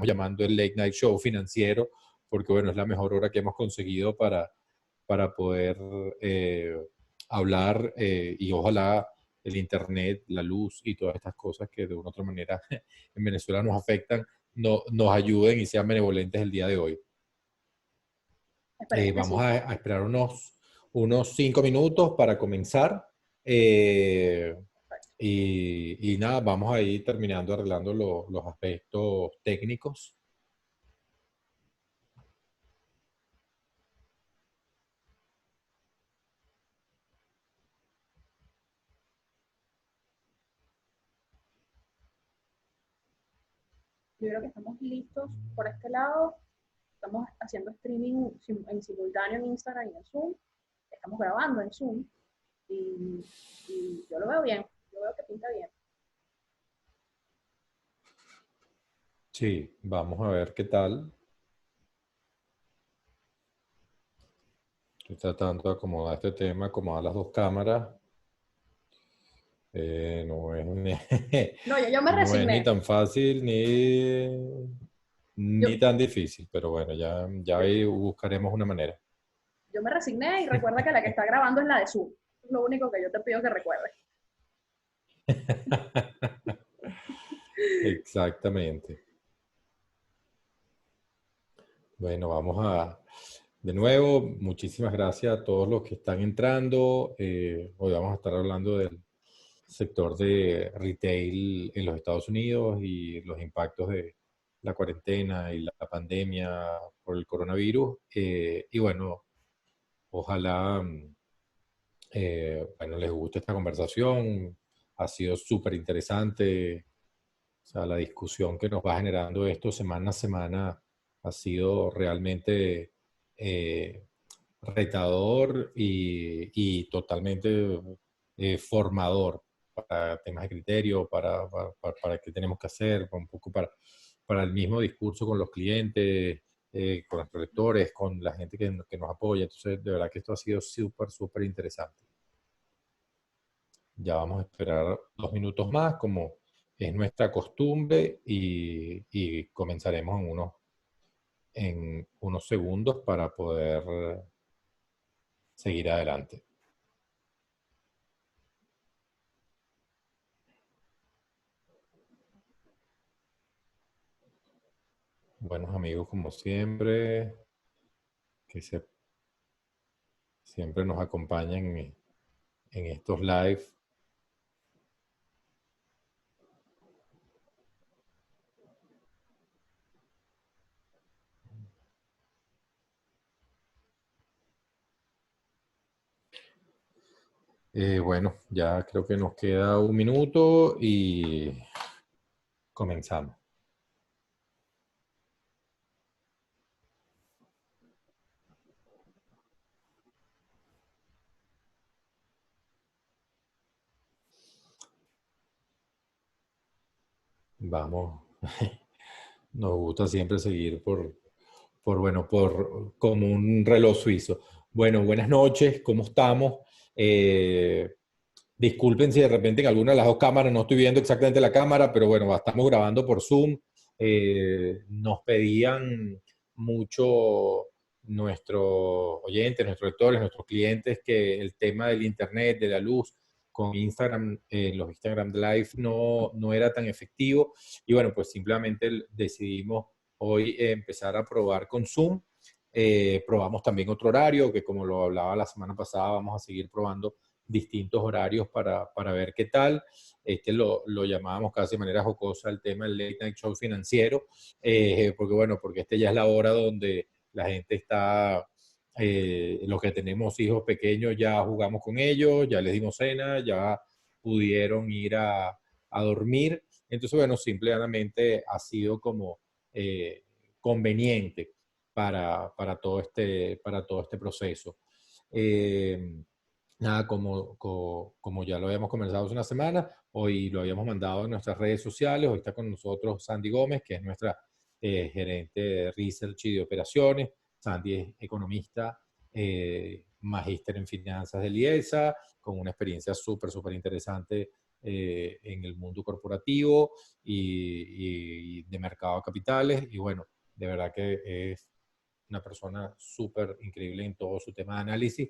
llamando el Late Night Show financiero, porque bueno, es la mejor hora que hemos conseguido para poder hablar y ojalá el internet, la luz y todas estas cosas que de una u otra manera en Venezuela nos afectan, nos ayuden y sean benevolentes el día de hoy. Esperemos que Vamos sí. a esperar unos 5 minutos para comenzar. Eh, y nada, vamos a ir terminando arreglando los aspectos técnicos. Yo creo que estamos listos por este lado. Estamos haciendo streaming en simultáneo en Instagram y en Zoom. Estamos grabando en Zoom y yo lo veo bien. Yo veo que pinta bien. Sí, vamos a ver qué tal. Estoy tratando de acomodar este tema, acomodar las dos cámaras. No es, No, yo me no es ni resigné. tan fácil Yo, ni tan difícil, pero bueno, ya yo, ahí buscaremos una manera. yo me resigné y recuerda que la que está grabando es la de Zoom. Es lo único que yo te pido que recuerdes. Exactamente. Bueno, de nuevo, muchísimas gracias a todos los que están entrando. Hoy vamos a estar hablando del sector de retail en los Estados Unidos y los impactos de la cuarentena y la pandemia por el coronavirus. Y bueno, ojalá bueno, les guste esta conversación. Ha sido súper interesante. O sea, la discusión que nos va generando esto semana a semana ha sido realmente retador y totalmente formador para temas de criterio, para qué tenemos que hacer, un poco para el mismo discurso con los clientes, con los lectores, con la gente que nos apoya. Entonces, de verdad que esto ha sido súper, súper interesante. Ya vamos a esperar 2 minutos más, como es nuestra costumbre, y comenzaremos en unos segundos para poder seguir adelante. Buenos amigos, como siempre, que siempre nos acompañan en estos live. Bueno, ya creo que nos queda 1 minuto y comenzamos. Vamos. Nos gusta siempre seguir como un reloj suizo. Bueno, buenas noches, ¿cómo estamos? Eh, Disculpen si de repente en alguna de las dos cámaras no estoy viendo exactamente la cámara, pero bueno, estamos grabando por Zoom. Nos pedían mucho nuestros oyentes, nuestros lectores, nuestros clientes que el tema del internet, de la luz, con Instagram, los Instagram Live no era tan efectivo. Y bueno, pues simplemente decidimos hoy empezar a probar con Zoom. Probamos también otro horario, que como lo hablaba la semana pasada, vamos a seguir probando distintos horarios para ver qué tal. Lo llamábamos casi de manera jocosa el tema del late night show financiero, porque bueno, porque ya es la hora donde la gente está, los que tenemos hijos pequeños ya jugamos con ellos, ya les dimos cena, ya pudieron ir a dormir. Entonces, bueno, simplemente ha sido como conveniente para todo este proceso. Nada, como ya lo habíamos conversado hace una semana, hoy lo habíamos mandado en nuestras redes sociales. Hoy está con nosotros Sandy Gómez, que es nuestra gerente de Research y de Operaciones. Sandy es economista, magíster en finanzas del IESA, con una experiencia súper, súper interesante en el mundo corporativo y de mercado de capitales. Y bueno, de verdad que es una persona súper increíble en todo su tema de análisis.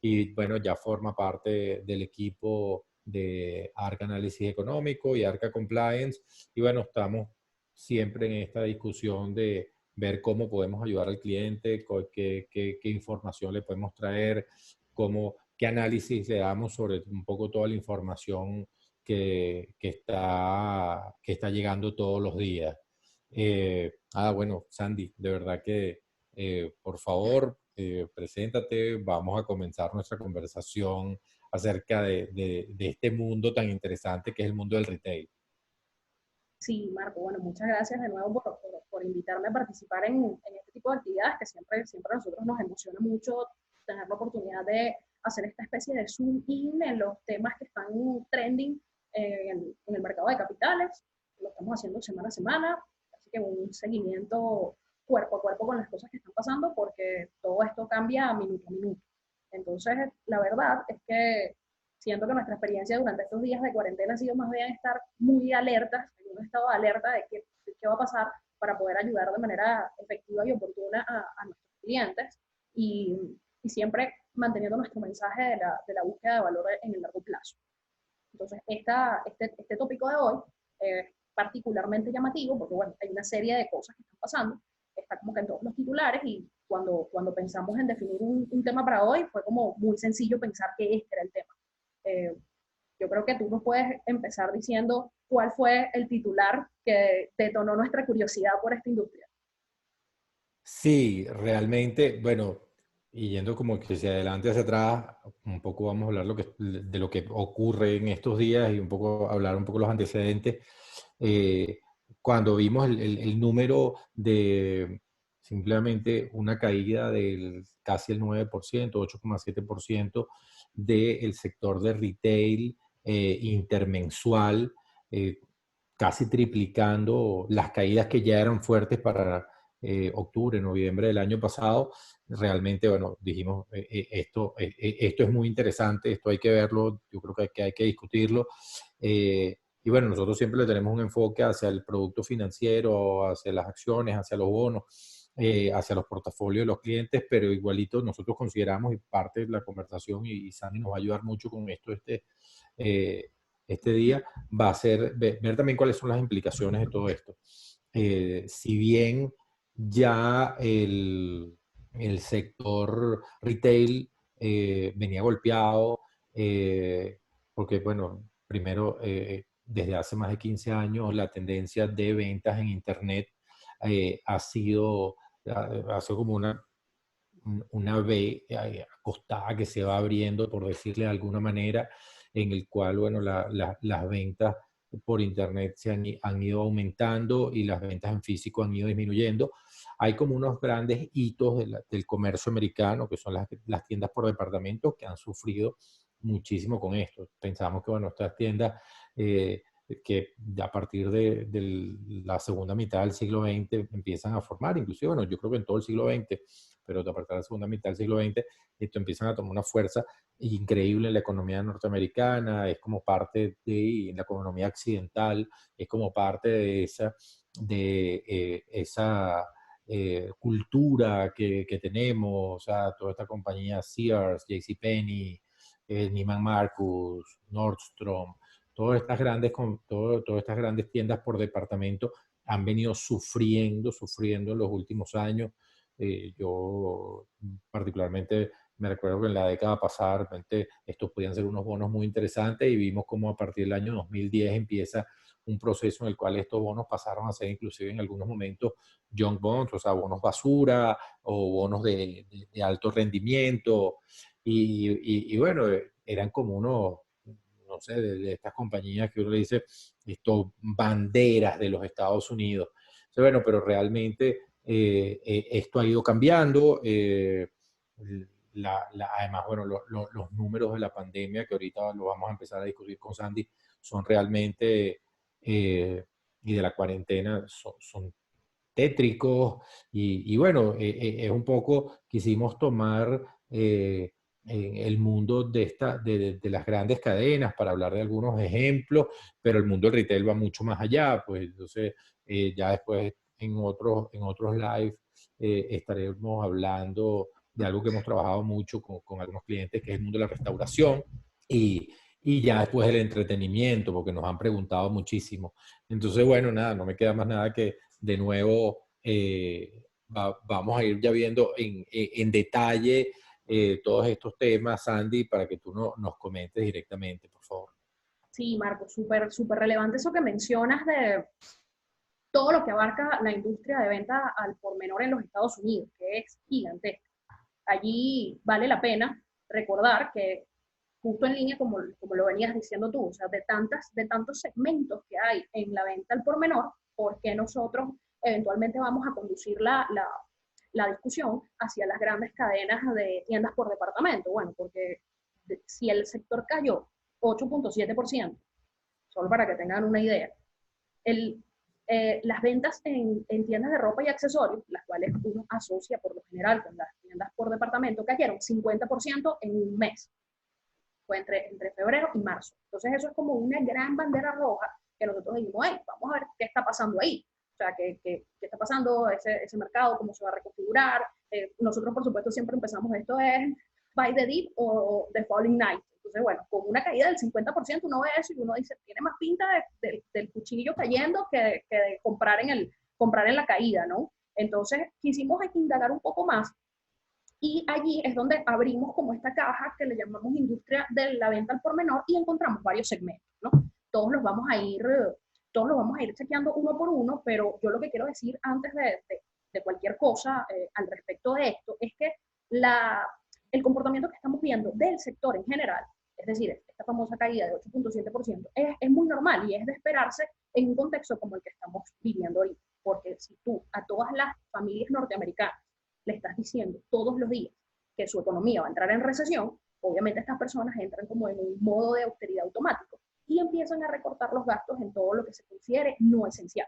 Y bueno, ya forma parte del equipo de ARCA Análisis Económico y ARCA Compliance. Y bueno, estamos siempre en esta discusión de ver cómo podemos ayudar al cliente, qué información le podemos traer, qué análisis le damos sobre un poco toda la información que está llegando todos los días. Bueno, Sandy, de verdad que por favor, preséntate, vamos a comenzar nuestra conversación acerca de este mundo tan interesante que es el mundo del retail. Sí, Marco, bueno, muchas gracias de nuevo por invitarme a participar en este tipo de actividades que siempre a nosotros nos emociona mucho tener la oportunidad de hacer esta especie de zoom in en los temas que están trending en el mercado de capitales. Lo estamos haciendo semana a semana, así que un seguimiento cuerpo a cuerpo con las cosas que están pasando porque todo esto cambia minuto a minuto. Entonces, la verdad es que siento que nuestra experiencia durante estos días de cuarentena ha sido más bien estar muy alertas, en un estado de alerta de qué va a pasar para poder ayudar de manera efectiva y oportuna a nuestros clientes y siempre manteniendo nuestro mensaje de la búsqueda de valor en el largo plazo. Entonces, este tópico de hoy es particularmente llamativo porque, bueno, hay una serie de cosas que están pasando, está como que en todos los titulares y cuando pensamos en definir un tema para hoy, fue como muy sencillo pensar que este era el tema. Eh, yo creo que tú nos puedes empezar diciendo cuál fue el titular que detonó nuestra curiosidad por esta industria. Sí, realmente, bueno, y yendo como que hacia adelante, hacia atrás, un poco vamos a hablar de lo que ocurre en estos días y un poco hablar un poco los antecedentes. Eh, Cuando vimos el número de simplemente una caída del casi el 9%, 8,7% del sector de retail intermensual, eh, casi triplicando las caídas que ya eran fuertes para octubre, noviembre del año pasado. Realmente, bueno, dijimos, esto es muy interesante, esto hay que verlo, yo creo que hay que discutirlo. Y bueno, nosotros siempre le tenemos un enfoque hacia el producto financiero, hacia las acciones, hacia los bonos, hacia los portafolios de los clientes, pero igualito nosotros consideramos, y parte de la conversación, y Sandy nos va a ayudar mucho con esto eh, este día, va a ser ver también cuáles son las implicaciones de todo esto. Si bien ya el sector retail venía golpeado, porque bueno, primero, desde hace más de 15 años, la tendencia de ventas en Internet ha sido como una V acostada que se va abriendo, por decirle de alguna manera, en el cual, bueno, las ventas por Internet han ido aumentando y las ventas en físico han ido disminuyendo. Hay como unos grandes hitos del comercio americano, que son las tiendas por departamento, que han sufrido muchísimo con esto. Pensamos que, bueno, estas tiendas que a partir de la segunda mitad del siglo XX empiezan a formar, inclusive, bueno, yo creo que en todo el siglo XX, pero a partir de la segunda mitad del siglo XX, esto empiezan a tomar una fuerza increíble en la economía norteamericana, es como parte de la economía occidental, es como parte de esa cultura que tenemos, o sea, toda esta compañía Sears, JCPenney, Neiman Marcus, Nordstrom, todas estas grandes tiendas por departamento han venido sufriendo en los últimos años. Yo particularmente me recuerdo que en la década pasada, de repente, estos podían ser unos bonos muy interesantes y vimos cómo a partir del año 2010 empieza un proceso en el cual estos bonos pasaron a ser inclusive en algunos momentos junk bonds, o sea, bonos basura o bonos de alto rendimiento. Y bueno, eran como unos, no sé, de estas compañías que uno le dice, esto, banderas de los Estados Unidos. O sea, bueno, pero realmente esto ha ido cambiando. Además, bueno, los números de la pandemia, que ahorita lo vamos a empezar a discutir con Sandy, son realmente, y de la cuarentena, son tétricos. Y bueno, es un poco, quisimos tomar en el mundo de las grandes cadenas, para hablar de algunos ejemplos, pero el mundo del retail va mucho más allá, pues entonces ya después en otros live estaremos hablando de algo que hemos trabajado mucho con algunos clientes, que es el mundo de la restauración, y, y ya después el entretenimiento, porque nos han preguntado muchísimo. Entonces, bueno, nada, no me queda más nada que de nuevo vamos a ir ya viendo en detalle todos estos temas, Sandy, para que tú nos comentes directamente, por favor. Sí, Marco, súper, súper relevante eso que mencionas de todo lo que abarca la industria de venta al por menor en los Estados Unidos, que es gigantesca. Allí vale la pena recordar que justo en línea, como lo venías diciendo tú, o sea, de tantos segmentos que hay en la venta al por menor, ¿por qué nosotros eventualmente vamos a conducir la discusión hacia las grandes cadenas de tiendas por departamento? Bueno, porque si el sector cayó 8.7%, solo para que tengan una idea, el, las ventas en tiendas de ropa y accesorios, las cuales uno asocia por lo general con las tiendas por departamento, cayeron 50% en un mes. Fue entre febrero y marzo. Entonces eso es como una gran bandera roja que nosotros dijimos, hey, vamos a ver qué está pasando ahí. O sea, qué está pasando ese mercado, cómo se va a reconfigurar. Nosotros, por supuesto, siempre empezamos esto es by the dip o the falling night. Entonces, bueno, con una caída del 50% uno ve eso y uno dice, tiene más pinta del cuchillo cayendo que de comprar en la caída, ¿no? Entonces, quisimos indagar un poco más y allí es donde abrimos como esta caja que le llamamos industria de la venta al por menor y encontramos varios segmentos, ¿no? Todos los vamos a ir, todos los vamos a ir chequeando uno por uno, pero yo lo que quiero decir antes de cualquier cosa al respecto de esto es que el comportamiento que estamos viendo del sector en general, es decir, esta famosa caída de 8.7%, es muy normal y es de esperarse en un contexto como el que estamos viviendo ahorita. Porque si tú a todas las familias norteamericanas le estás diciendo todos los días que su economía va a entrar en recesión, obviamente estas personas entran como en un modo de austeridad automático y empiezan a recortar los gastos en todo lo que se considere no esencial.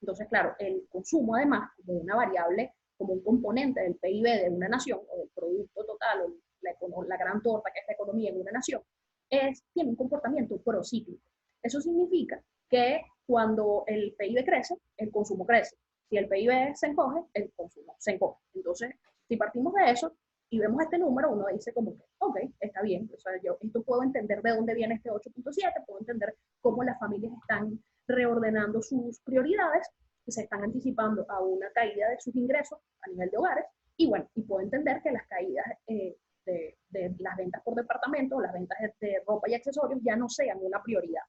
Entonces, claro, el consumo además, como una variable, como un componente del PIB de una nación o del producto total o la gran torta que es la economía en una nación, tiene un comportamiento procíclico. Eso significa que cuando el PIB crece, el consumo crece. Si el PIB se encoge, el consumo se encoge. Entonces, si partimos de eso y vemos este número, uno dice como que, ok, está bien. O sea, yo esto puedo entender de dónde viene este 8.7, puedo entender cómo las familias están reordenando sus prioridades, se están anticipando a una caída de sus ingresos a nivel de hogares, y bueno, y puedo entender que las caídas de las ventas por departamento, las ventas de ropa y accesorios ya no sean una prioridad.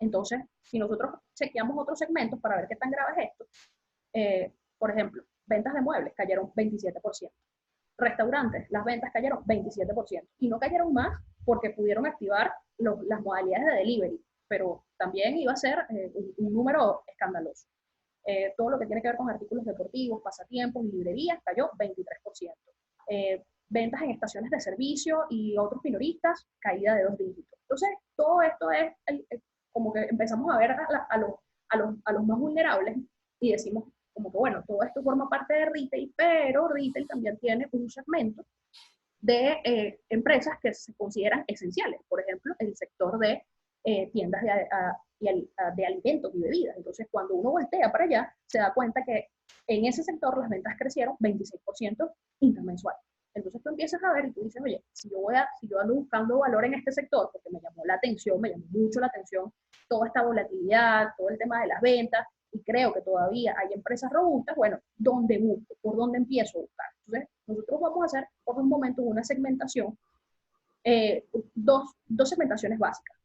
Entonces, si nosotros chequeamos otros segmentos para ver qué tan grave es esto, por ejemplo, ventas de muebles cayeron 27%. Restaurantes, las ventas cayeron 27%. Y no cayeron más porque pudieron activar las modalidades de delivery, pero también iba a ser un número escandaloso. Todo lo que tiene que ver con artículos deportivos, pasatiempos y librerías cayó 23%. Ventas en estaciones de servicio y otros minoristas, caída de 2 dígitos. Entonces, todo esto es como que empezamos a ver a los más vulnerables y decimos como que, bueno, todo esto forma parte de retail, pero retail también tiene un segmento de empresas que se consideran esenciales. Por ejemplo, el sector de tiendas de alimentos y bebidas. Entonces, cuando uno voltea para allá, se da cuenta que en ese sector las ventas crecieron 26% intermensual. Entonces tú empiezas a ver y tú dices, oye, si yo ando buscando valor en este sector, porque me llamó la atención, me llamó mucho la atención toda esta volatilidad, todo el tema de las ventas, y creo que todavía hay empresas robustas, bueno, ¿dónde busco? ¿Por dónde empiezo a buscar? Entonces, nosotros vamos a hacer por un momento una segmentación, dos segmentaciones básicas.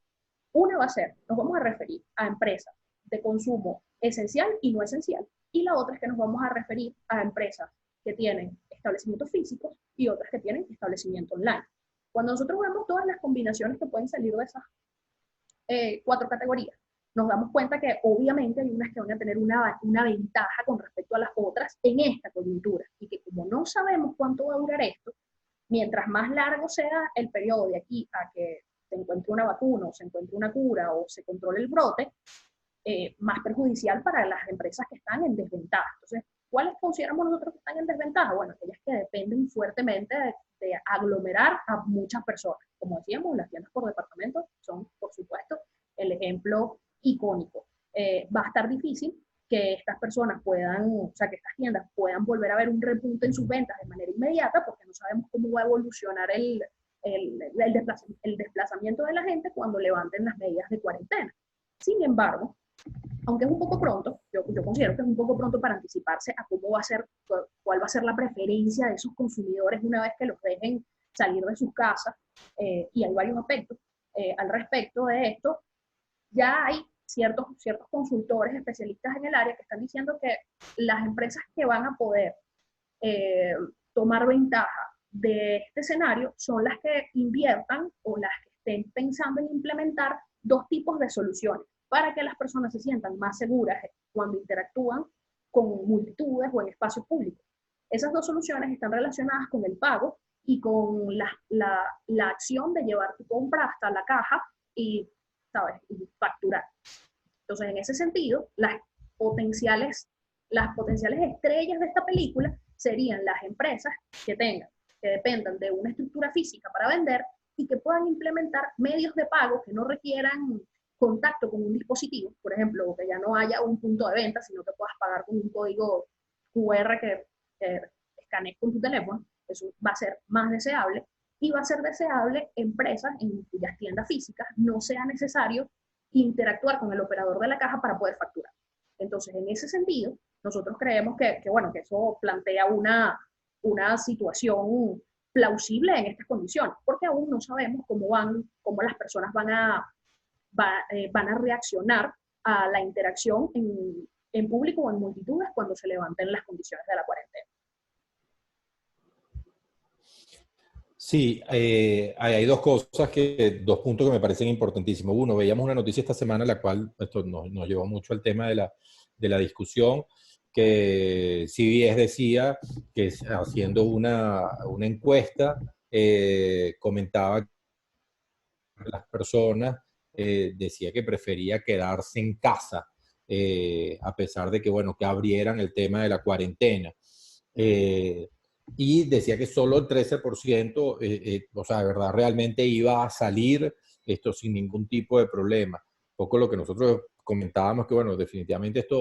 Una va a ser, nos vamos a referir a empresas de consumo esencial y no esencial, y la otra es que nos vamos a referir a empresas que tienen establecimientos físicos y otras que tienen establecimiento online. Cuando nosotros vemos todas las combinaciones que pueden salir de esas 4 categorías, nos damos cuenta que obviamente hay unas que van a tener una ventaja con respecto a las otras en esta coyuntura, y que como no sabemos cuánto va a durar esto, mientras más largo sea el periodo de aquí a que se encuentre una vacuna o se encuentre una cura o se controle el brote, más perjudicial para las empresas que están en desventaja. Entonces, ¿cuáles consideramos nosotros que están en desventaja? Bueno, aquellas que dependen fuertemente de aglomerar a muchas personas. Como decíamos, las tiendas por departamento son, por supuesto, el ejemplo icónico. Va a estar difícil que estas personas puedan, o sea, que estas tiendas puedan volver a ver un repunte en sus ventas de manera inmediata, porque no sabemos cómo va a evolucionar el desplazamiento de la gente cuando levanten las medidas de cuarentena. Sin embargo, aunque es un poco pronto, yo considero que es un poco pronto para anticiparse a cómo va a ser, cuál va a ser la preferencia de esos consumidores una vez que los dejen salir de sus casas, y hay varios aspectos al respecto de esto. Ya hay ciertos consultores especialistas en el área que están diciendo que las empresas que van a poder tomar ventaja de este escenario son las que inviertan o las que estén pensando en implementar dos tipos de soluciones para que las personas se sientan más seguras cuando interactúan con multitudes o en espacios públicos. Esas dos soluciones están relacionadas con el pago y con la acción de llevar tu compra hasta la caja y, ¿sabes?, y facturar. Entonces, en ese sentido, las potenciales estrellas de esta película serían las empresas que dependan de una estructura física para vender y que puedan implementar medios de pago que no requieran contacto con un dispositivo, por ejemplo, que ya no haya un punto de venta, sino que puedas pagar con un código QR que escanees con tu teléfono. Eso va a ser más deseable, y va a ser deseable empresas en cuyas tiendas físicas no sea necesario interactuar con el operador de la caja para poder facturar. Entonces, en ese sentido, nosotros creemos que eso plantea una situación plausible en estas condiciones, porque aún no sabemos cómo las personas van a reaccionar a la interacción en público o en multitudes cuando se levanten las condiciones de la cuarentena. Sí, hay dos dos puntos que me parecen importantísimos. Uno, veíamos una noticia esta semana en la cual esto nos llevó mucho al tema de la discusión, que CBS decía que haciendo una encuesta, comentaba que las personas, decía que prefería quedarse en casa, a pesar de que, bueno, que abrieran el tema de la cuarentena. Y decía que solo el 13%, o sea, de verdad, realmente iba a salir esto sin ningún tipo de problema. Un poco lo que nosotros comentábamos, que bueno, definitivamente esta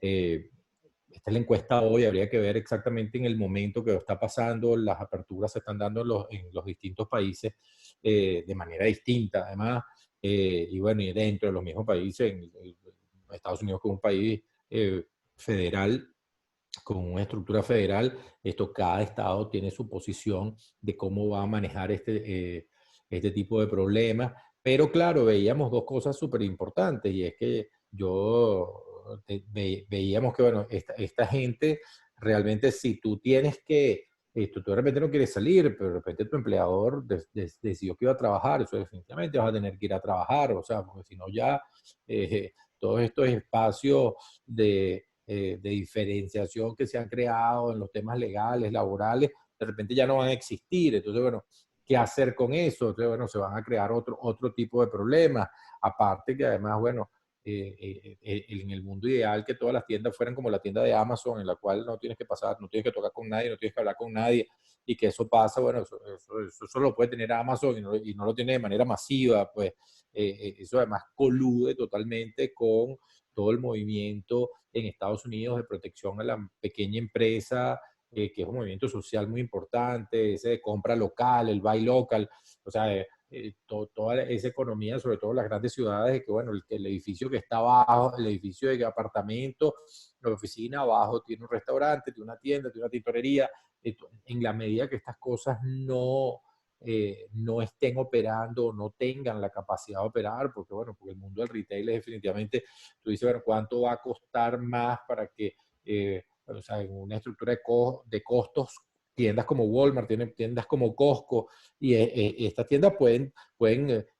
es la encuesta hoy, habría que ver exactamente en el momento que está pasando, las aperturas se están dando en los distintos países de manera distinta, además, y bueno, y dentro de los mismos países, en Estados Unidos, como un país federal, con una estructura federal, cada estado tiene su posición de cómo va a manejar este tipo de problemas. Pero claro, veíamos dos cosas súper importantes, y es que veíamos que, bueno, esta gente realmente, si tú tienes que, tú de repente no quieres salir, pero de repente tu empleador decidió que iba a trabajar, eso definitivamente vas a tener que ir a trabajar, o sea, porque si no ya todos estos espacios de diferenciación que se han creado en los temas legales, laborales, de repente ya no van a existir. Entonces, bueno, ¿qué hacer con eso? Entonces, bueno, se van a crear otro tipo de problemas. Aparte que además, bueno, en el mundo ideal que todas las tiendas fueran como la tienda de Amazon, en la cual no tienes que pasar, no tienes que tocar con nadie, no tienes que hablar con nadie, y que eso pasa, bueno, eso solo lo puede tener Amazon y no lo tiene de manera masiva, pues eso además colude totalmente con todo el movimiento en Estados Unidos de protección a la pequeña empresa, que es un movimiento social muy importante, ese de compra local, el buy local, o sea, toda esa economía, sobre todo en las grandes ciudades, de que bueno, el edificio que está abajo, el edificio de apartamento, la oficina abajo tiene un restaurante, tiene una tienda, tiene una tintorería. En la medida que estas cosas no estén operando, no tengan la capacidad de operar, porque bueno, porque el mundo del retail es definitivamente, tú dices, bueno, ¿cuánto va a costar más para que, o sea, en una estructura de costos, tiendas como Walmart, tiendas como Costco, y estas tiendas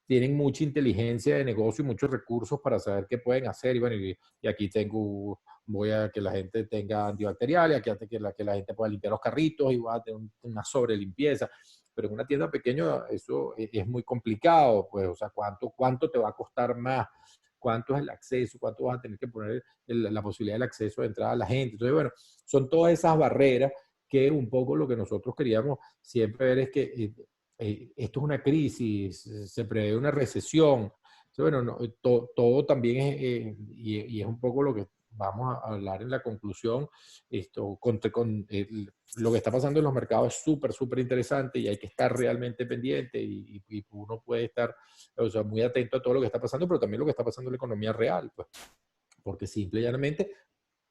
tienen mucha inteligencia de negocio y muchos recursos para saber qué pueden hacer, y bueno, y aquí voy a que la gente tenga antibacteriales, aquí hace que la gente pueda limpiar los carritos y va a tener una sobrelimpieza. Pero en una tienda pequeña eso es muy complicado, pues, o sea, ¿cuánto te va a costar más? ¿Cuánto es el acceso? ¿Cuánto vas a tener que poner la posibilidad del acceso de entrada a la gente? Entonces, bueno, son todas esas barreras que un poco lo que nosotros queríamos siempre ver es que esto es una crisis, se prevé una recesión. Entonces, bueno, todo también es, y es un poco lo que vamos a hablar en la conclusión, lo que está pasando en los mercados es súper, súper interesante y hay que estar realmente pendiente y uno puede estar, o sea, muy atento a todo lo que está pasando, pero también lo que está pasando en la economía real, pues, porque simple y llanamente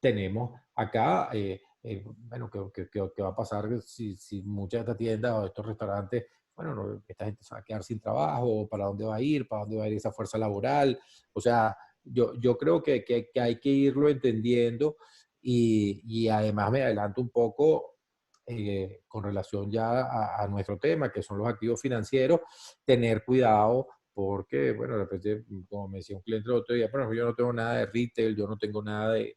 tenemos acá, bueno, ¿qué va a pasar si muchas de estas tiendas o estos restaurantes, bueno, esta gente se va a quedar sin trabajo, para dónde va a ir, para dónde va a ir esa fuerza laboral? O sea, yo creo que hay que irlo entendiendo y además me adelanto un poco con relación ya a nuestro tema, que son los activos financieros, tener cuidado porque, bueno, de repente, como me decía un cliente el otro día, bueno, yo no tengo nada de retail, yo no tengo nada de,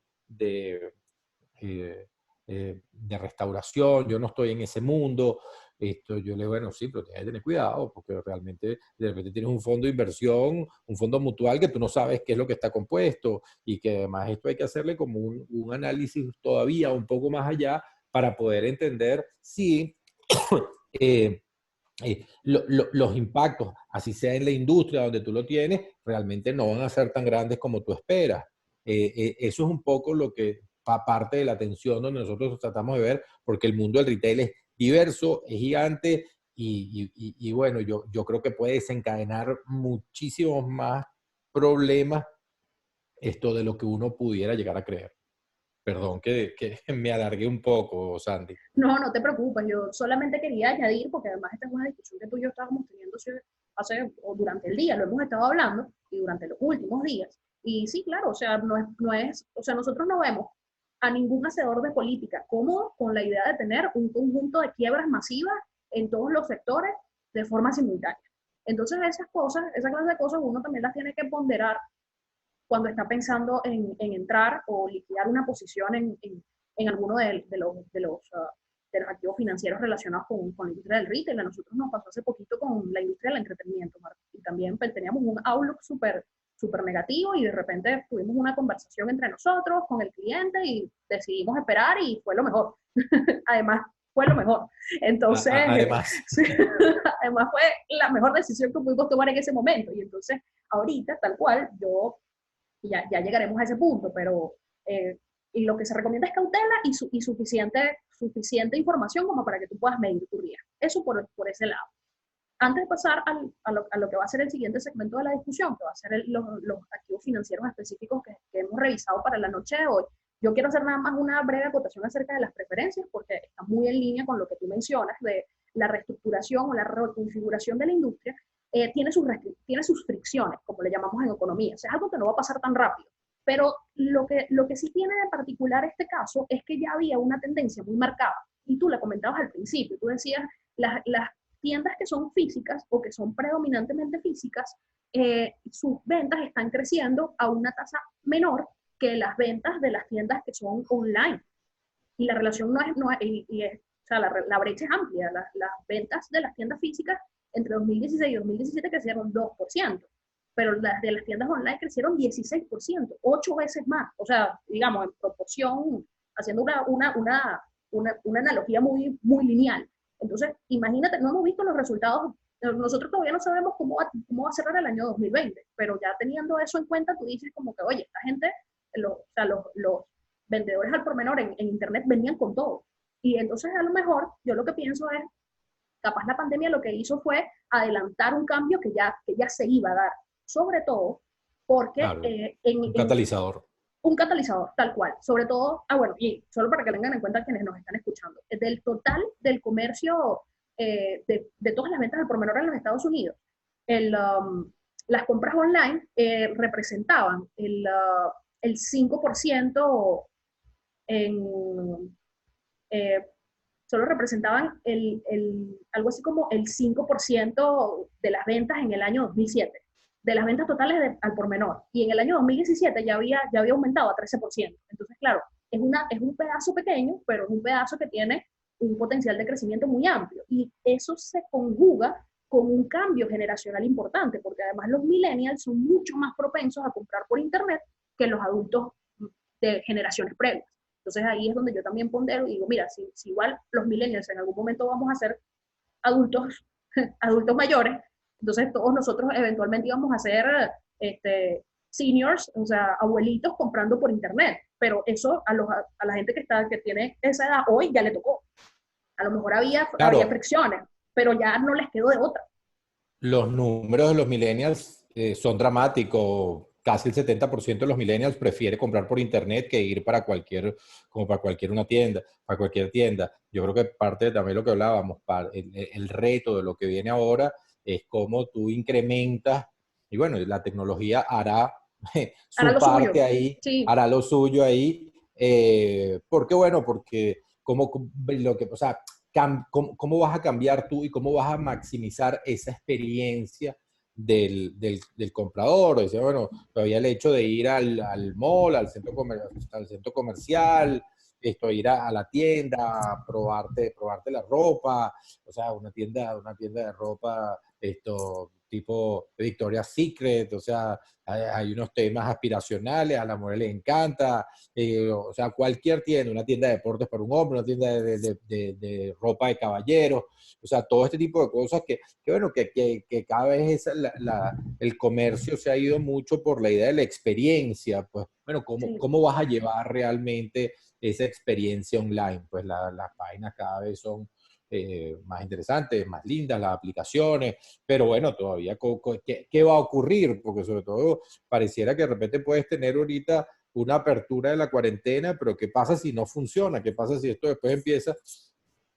de restauración, yo no estoy en ese mundo. Yo le digo, bueno, sí, pero tienes que tener cuidado, porque realmente de repente tienes un fondo de inversión, un fondo mutual que tú no sabes qué es lo que está compuesto y que además esto hay que hacerle como un análisis todavía un poco más allá para poder entender si eh, los impactos, así sea en la industria donde tú lo tienes, realmente no van a ser tan grandes como tú esperas. Eso es un poco lo que parte de la atención donde nosotros tratamos de ver, porque el mundo del retail es diverso, es gigante y bueno, yo creo que puede desencadenar muchísimos más problemas esto de lo que uno pudiera llegar a creer. Perdón que me alargué un poco, Sandy. No, no te preocupes, yo solamente quería añadir, porque además esta es una discusión que tú y yo estábamos teniendo o durante el día, lo hemos estado hablando, y durante los últimos días. Y sí, claro, o sea, o sea, nosotros no vemos a ningún hacedor de política cómodo con la idea de tener un conjunto de quiebras masivas en todos los sectores de forma simultánea. Entonces, esas cosas, esa clase de cosas, uno también las tiene que ponderar cuando está pensando en entrar o liquidar una posición en alguno de los activos financieros relacionados con la industria del retail. A nosotros nos pasó hace poquito con la industria del entretenimiento, Marco, y también teníamos un outlook súper negativo y de repente tuvimos una conversación entre nosotros con el cliente y decidimos esperar y fue lo mejor. Además, fue lo mejor. Entonces, Además, sí, además fue la mejor decisión que pudimos tomar en ese momento. Y entonces, ahorita, tal cual, ya llegaremos a ese punto, pero y lo que se recomienda es cautela y suficiente información como para que tú puedas medir tu riesgo. Eso por ese lado. Antes de pasar a lo que va a ser el siguiente segmento de la discusión, que va a ser los activos financieros específicos que hemos revisado para la noche de hoy, yo quiero hacer nada más una breve acotación acerca de las preferencias, porque está muy en línea con lo que tú mencionas de la reestructuración o la reconfiguración de la industria. Tiene sus fricciones, como le llamamos en economía. O sea, es algo que no va a pasar tan rápido. Pero lo que sí tiene de particular este caso es que ya había una tendencia muy marcada. Y tú la comentabas al principio. Tú decías, las tiendas que son físicas o que son predominantemente físicas, sus ventas están creciendo a una tasa menor que las ventas de las tiendas que son online. Y la relación o sea, la brecha es amplia. Las ventas de las tiendas físicas entre 2016 y 2017 crecieron 2%, pero las de las tiendas online crecieron 16%, 8 veces más. O sea, digamos, en proporción, haciendo una analogía muy lineal. Entonces, imagínate, no hemos visto los resultados, nosotros todavía no sabemos cómo va a cerrar el año 2020, pero ya teniendo eso en cuenta, tú dices como que, oye, esta gente, o sea, los vendedores al por menor en Internet venían con todo. Y entonces a lo mejor yo lo que pienso es, capaz la pandemia lo que hizo fue adelantar un cambio que ya se iba a dar, sobre todo porque claro, un catalizador. un catalizador, tal cual, sobre todo, bueno, y solo para que tengan en cuenta quienes nos están escuchando, del total del comercio, de todas las ventas al por menor en los Estados Unidos, las compras online representaban el 5% en, eh, solo representaban algo así como el 5% de las ventas en el año 2007, de las ventas totales al por menor. Y en el año 2017 ya había aumentado a 13%. Entonces, claro, es un pedazo pequeño, pero es un pedazo que tiene un potencial de crecimiento muy amplio. Y eso se conjuga con un cambio generacional importante, porque además los millennials son mucho más propensos a comprar por Internet que los adultos de generaciones previas. Entonces ahí es donde yo también pondero y digo, mira, si igual los millennials en algún momento vamos a ser adultos, adultos mayores, entonces todos nosotros eventualmente íbamos a ser seniors, o sea, abuelitos comprando por internet, pero eso a la gente que tiene esa edad hoy ya le tocó. A lo mejor había Claro, fricciones, pero ya no les quedó de otra. los números de los millennials son dramáticos. Casi el 70% de los millennials prefiere comprar por internet que ir como para cualquier una tienda, para cualquier tienda. Yo creo que parte de también lo que hablábamos, el reto de lo que viene ahora es cómo tú incrementas, y bueno, la tecnología hará Hará su lo parte suyo. ahí, Sí, hará lo suyo ahí, porque bueno, porque como lo que, o sea, cómo vas a cambiar tú y cómo vas a maximizar esa experiencia del comprador? Decía, bueno, todavía el hecho de ir al mall, al centro comercial, ir a la tienda, probarte la ropa, o sea, una tienda de ropa, tipo Victoria's Secret, o sea, hay unos temas aspiracionales, a la mujer le encanta, o sea, cualquier tienda, una tienda de deportes para un hombre, una tienda de ropa de caballeros, o sea, todo este tipo de cosas que bueno, que cada vez el comercio se ha ido mucho por la idea de la experiencia, pues, bueno, sí. ¿cómo vas a llevar realmente esa experiencia online? Pues las páginas cada vez son más interesantes, más lindas, las aplicaciones, pero bueno, todavía, ¿qué va a ocurrir? Porque sobre todo pareciera que de repente puedes tener ahorita una apertura de la cuarentena, pero ¿qué pasa si no funciona? ¿Qué pasa si esto después empieza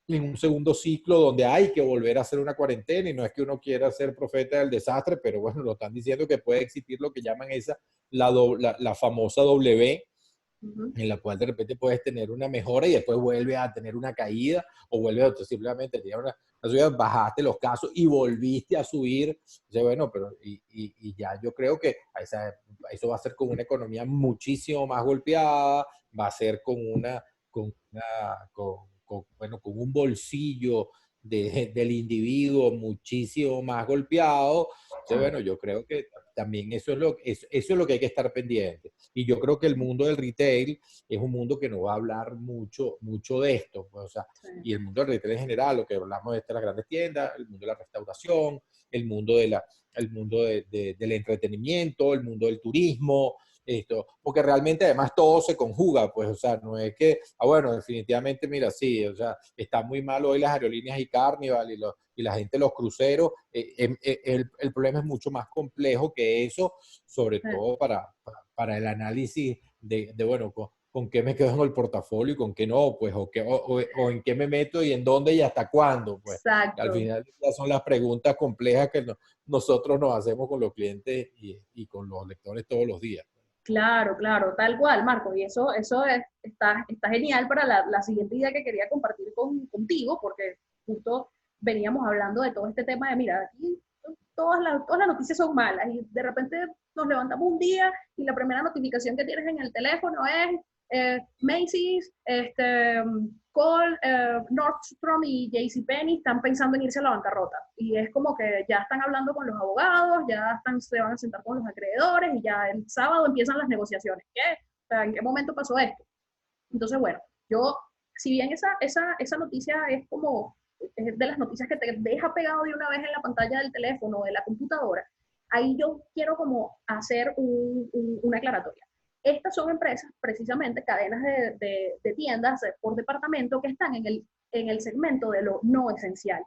en un segundo ciclo donde hay que volver a hacer una cuarentena? Y no es que uno quiera ser profeta del desastre, pero bueno, lo están diciendo que puede existir lo que llaman la famosa W, Ujú. en la cual de repente puedes tener una mejora y después vuelve a tener una caída o vuelve a simplemente tener una subida, bajaste los casos y volviste a subir. O sea, bueno, pero y ya yo creo que eso va a ser con una economía muchísimo más golpeada, va a ser bueno, con un bolsillo del individuo muchísimo más golpeado. Entonces, bueno, yo creo que también eso es lo que hay que estar pendiente. Y yo creo que el mundo del retail es un mundo que nos va a hablar mucho, mucho de esto. Pues, o sea, Sí. y el mundo del retail en general, lo que hablamos de las grandes tiendas, el mundo de la restauración, el mundo del entretenimiento, el mundo del turismo, porque realmente además todo se conjuga, pues, o sea, no es que, bueno, definitivamente, mira, sí, o sea, está muy mal hoy las aerolíneas y Carnival y la gente de los cruceros, el problema es mucho más complejo que eso, sobre Sí. todo para el análisis bueno, con qué me quedo en el portafolio y con qué no, pues, o en qué me meto y en dónde y hasta cuándo, pues. Al Exacto. final ya son las preguntas complejas que nosotros nos hacemos con los clientes y con los lectores todos los días. Claro, claro, tal cual, Marco. Y está genial para la siguiente idea que quería compartir contigo, porque justo veníamos hablando de todo este tema de, mira, aquí todas las noticias son malas y de repente nos levantamos un día y la primera notificación que tienes en el teléfono es Macy's, Kohl, Nordstrom y JCPenney están pensando en irse a la bancarrota. Y es como que ya están hablando con los abogados, se van a sentar con los acreedores y ya el sábado empiezan las negociaciones. ¿Qué? O sea, ¿en qué momento pasó esto? Entonces, bueno, yo, si bien esa noticia es de las noticias que te deja pegado de una vez en la pantalla del teléfono o de la computadora, ahí yo quiero como hacer una aclaratoria. Estas son empresas, precisamente, cadenas de tiendas por departamento que están en el segmento de lo no esencial.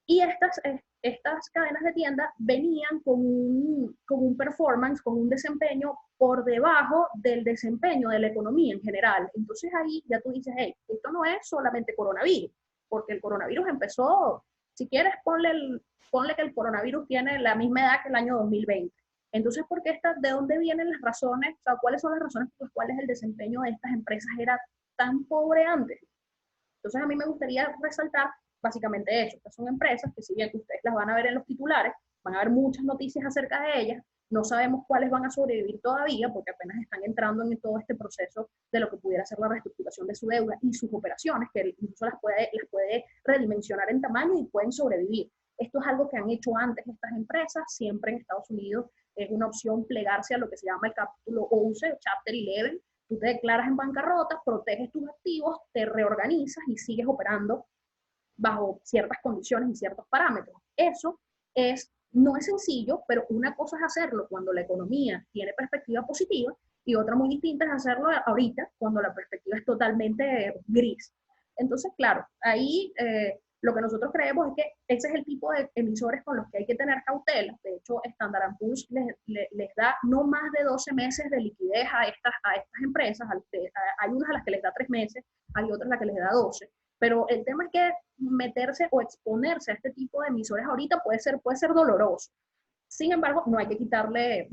Y estas cadenas de tienda venían con un performance, con un desempeño por debajo del desempeño de la economía en general. Entonces ahí ya tú dices, hey, esto no es solamente coronavirus, porque el coronavirus empezó, si quieres, ponle que el coronavirus tiene la misma edad que el año 2020. Entonces, ¿de dónde vienen las razones? O sea, ¿cuáles son las razones por las cuales el desempeño de estas empresas era tan pobre antes? Entonces, a mí me gustaría resaltar básicamente eso. Estas son empresas que, si bien ustedes las van a ver en los titulares, van a ver muchas noticias acerca de ellas, no sabemos cuáles van a sobrevivir todavía, porque apenas están entrando en todo este proceso de lo que pudiera ser la reestructuración de su deuda y sus operaciones, que incluso las puede redimensionar en tamaño y pueden sobrevivir. Esto es algo que han hecho antes estas empresas, siempre en Estados Unidos es una opción plegarse a lo que se llama el capítulo 11, Chapter 11, tú te declaras en bancarrota, proteges tus activos, te reorganizas y sigues operando bajo ciertas condiciones y ciertos parámetros. Eso no es sencillo, pero una cosa es hacerlo cuando la economía tiene perspectiva positiva y otra muy distinta es hacerlo ahorita cuando la perspectiva es totalmente gris. Entonces, claro, ahí lo que nosotros creemos es que ese es el tipo de emisores con los que hay que tener cautela. De hecho, Standard & Poor's les da no más de 12 meses de liquidez a estas empresas. Hay unas a las que les da 3 meses, hay otras a las que les da 12. Pero el tema es que meterse o exponerse a este tipo de emisores ahorita puede ser doloroso. Sin embargo, no hay que quitarle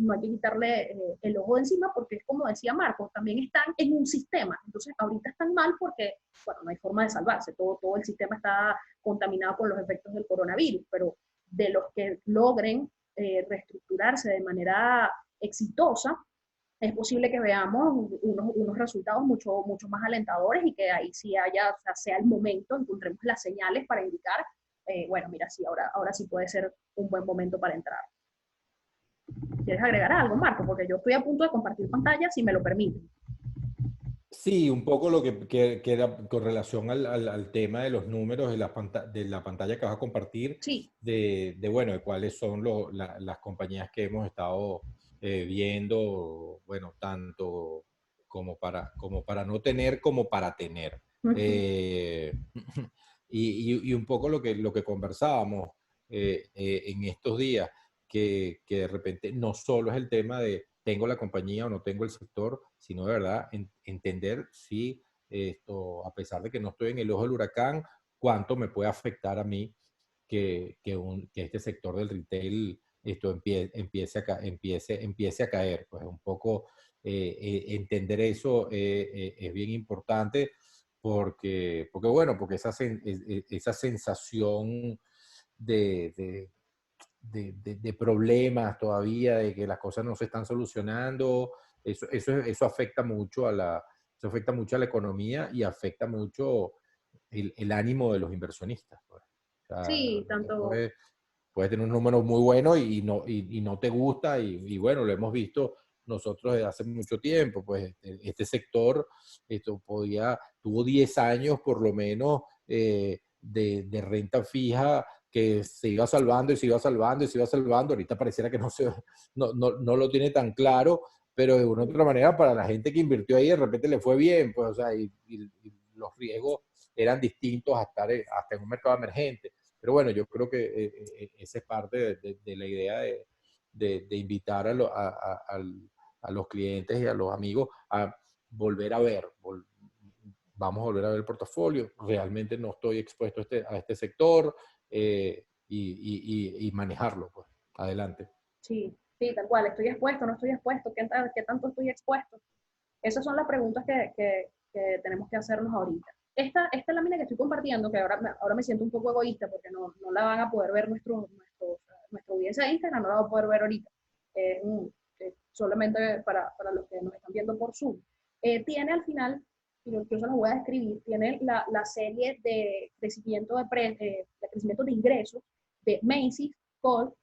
el ojo de encima porque es como decía Marcos, también están en un sistema. Entonces, ahorita están mal porque, bueno, no hay forma de salvarse. Todo el sistema está contaminado con los efectos del coronavirus, pero de los que logren reestructurarse de manera exitosa, es posible que veamos unos resultados mucho más alentadores y que ahí sí sea el momento, encontremos las señales para indicar, bueno, mira, sí, ahora sí puede ser un buen momento para entrar. ¿Quieres agregar algo, Marco? Porque yo estoy a punto de compartir pantalla, si me lo permiten. Sí, un poco lo que era con relación al tema de los números de la pantalla que vas a compartir, Sí. bueno, de cuáles son las compañías que hemos estado viendo, bueno, tanto como para no tener como para tener. Eh, y un poco lo que conversábamos en estos días, que de repente no solo es el tema de tengo la compañía o no tengo el sector, sino de verdad entender si esto, a pesar de que no estoy en el ojo del huracán, cuánto me puede afectar a mí que este sector del retail empiece a caer. Pues un poco entender eso es bien importante porque esa sensación de, de problemas todavía, de que las cosas no se están solucionando, eso afecta mucho eso afecta mucho a la economía y afecta mucho el ánimo de los inversionistas. Pues. O sea, Sí, tanto. puedes tener un número muy bueno y no te gusta, bueno, lo hemos visto nosotros desde hace mucho tiempo, pues este sector tuvo 10 años por lo menos de renta fija que se iba salvando y se iba salvando y se iba salvando. Ahorita pareciera que no lo tiene tan claro, pero de una u otra manera para la gente que invirtió ahí de repente le fue bien, pues, o sea, y los riesgos eran distintos hasta en un mercado emergente. Pero bueno, yo creo que esa es parte de la idea de invitar a los clientes y a los amigos a volver a ver, vamos a volver a ver el portafolio, realmente no estoy expuesto a este sector y manejarlo, pues, adelante. Sí, sí, tal cual. ¿Estoy expuesto? ¿No estoy expuesto? ¿Qué tanto estoy expuesto? Esas son las preguntas que tenemos que hacernos ahorita. Esta lámina que estoy compartiendo, que ahora me siento un poco egoísta porque no la van a poder ver nuestra audiencia de Instagram, no la van a poder ver ahorita. Solamente para los que nos están viendo por Zoom. Tiene al final, y yo se los voy a describir, tiene la serie de crecimiento de crecimiento de ingresos de Macy's, Kohl's,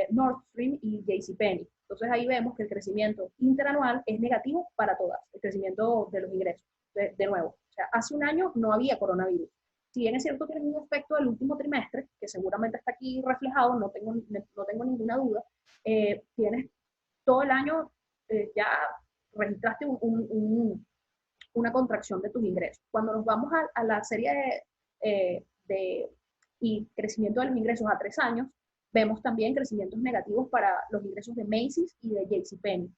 Nordstrom y JCPenney. Entonces ahí vemos que el crecimiento interanual es negativo para todas, el crecimiento de los ingresos. De nuevo, o sea, hace un año no había coronavirus. Si bien es cierto que tiene un efecto del último trimestre, que seguramente está aquí reflejado, no tengo ninguna duda, tienes todo el año ya registraste una contracción de tus ingresos. Cuando nos vamos a la serie y crecimiento de los ingresos a 3 años, vemos también crecimientos negativos para los ingresos de Macy's y de JCPenney.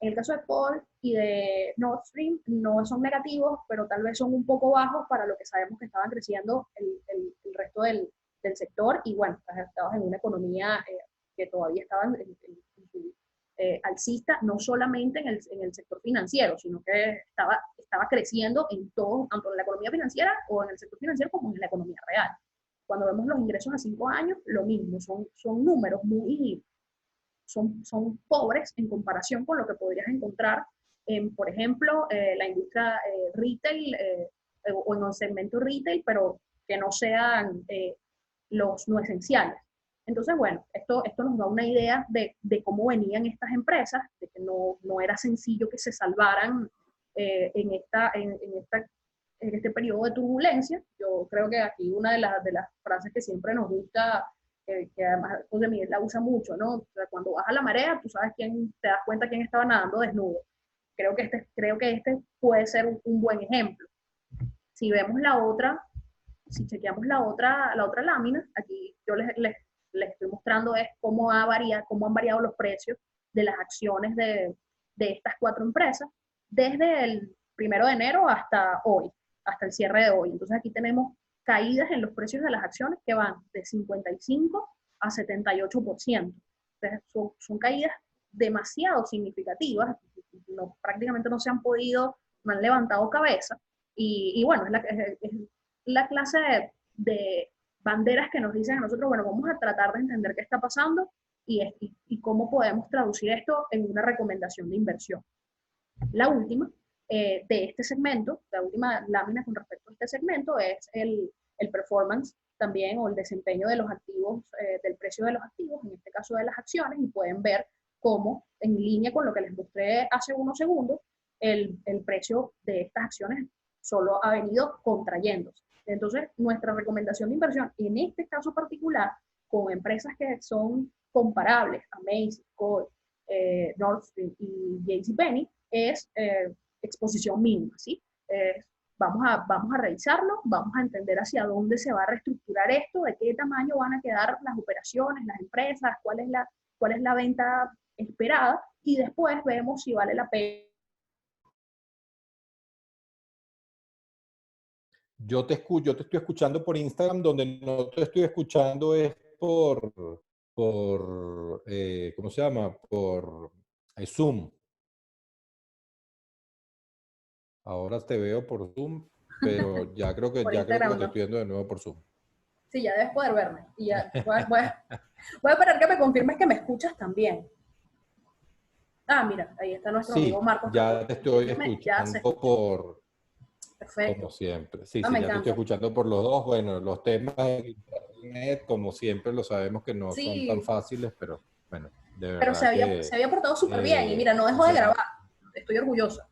En el caso de Paul y de Nordstrom no son negativos, pero tal vez son un poco bajos para lo que sabemos que estaban creciendo el resto del sector y bueno, estabas en una economía que todavía estaba en su alcista, no solamente en el sector financiero, sino que estaba creciendo en todo, tanto en la economía financiera o en el sector financiero como en la economía real. Cuando vemos los ingresos a 5 años, lo mismo, son números son pobres en comparación con lo que podrías encontrar en, por ejemplo, la industria retail o en un segmento retail, pero que no sean los no esenciales. Entonces, bueno, esto nos da una idea de cómo venían estas empresas, de que no era sencillo que se salvaran en este periodo de turbulencia. Yo creo que aquí una de las frases que siempre nos gusta, que además José Miguel la usa mucho, ¿no? O sea, cuando baja la marea, tú sabes te das cuenta quién estaba nadando desnudo. Creo que este puede ser un buen ejemplo. Si vemos si chequeamos la otra lámina, aquí yo les estoy mostrando es cómo han variado los precios de las acciones de estas 4 empresas desde el 1 de enero hasta hoy, hasta el cierre de hoy. Entonces aquí tenemos caídas en los precios de las acciones que van de 55 a 78%. Entonces son caídas demasiado significativas, prácticamente no se han podido, no han levantado cabeza, y bueno, es la clase de banderas que nos dicen a nosotros, bueno, vamos a tratar de entender qué está pasando y cómo podemos traducir esto en una recomendación de inversión. La última de este segmento, la última lámina con respecto a este segmento es el performance también, o el desempeño de los activos, del precio de los activos, en este caso de las acciones, y pueden ver cómo, en línea con lo que les mostré hace unos segundos, el precio de estas acciones solo ha venido contrayéndose. Entonces, nuestra recomendación de inversión, en este caso particular, con empresas que son comparables a Macy's, Kohl's, Nordstrom y JCPenney, es exposición mínima, ¿sí? Vamos a revisarlo, vamos a entender hacia dónde se va a reestructurar esto, de qué tamaño van a quedar las operaciones, las empresas, cuál es la venta esperada, y después vemos si vale la pena. Yo te estoy escuchando por Instagram, donde no te estoy escuchando es ¿cómo se llama? Por Zoom. Ahora te veo por Zoom, pero ya creo que Instagram, te ¿no? estoy viendo de nuevo por Zoom. Sí, ya debes poder verme. Y ya voy a esperar que me confirmes que me escuchas también. Ah, mira, ahí está nuestro amigo Sí, Marcos. ya te estoy Ya se escuchando escucha. como Perfecto. siempre. Sí, Ah, sí, me ya te estoy encanta. escuchando por los dos. Bueno, los temas de internet, como siempre, lo sabemos que no son tan Sí, fáciles, pero bueno, de pero verdad se que había portado súper bien. Y mira, no dejó de ya. grabar. Estoy orgullosa.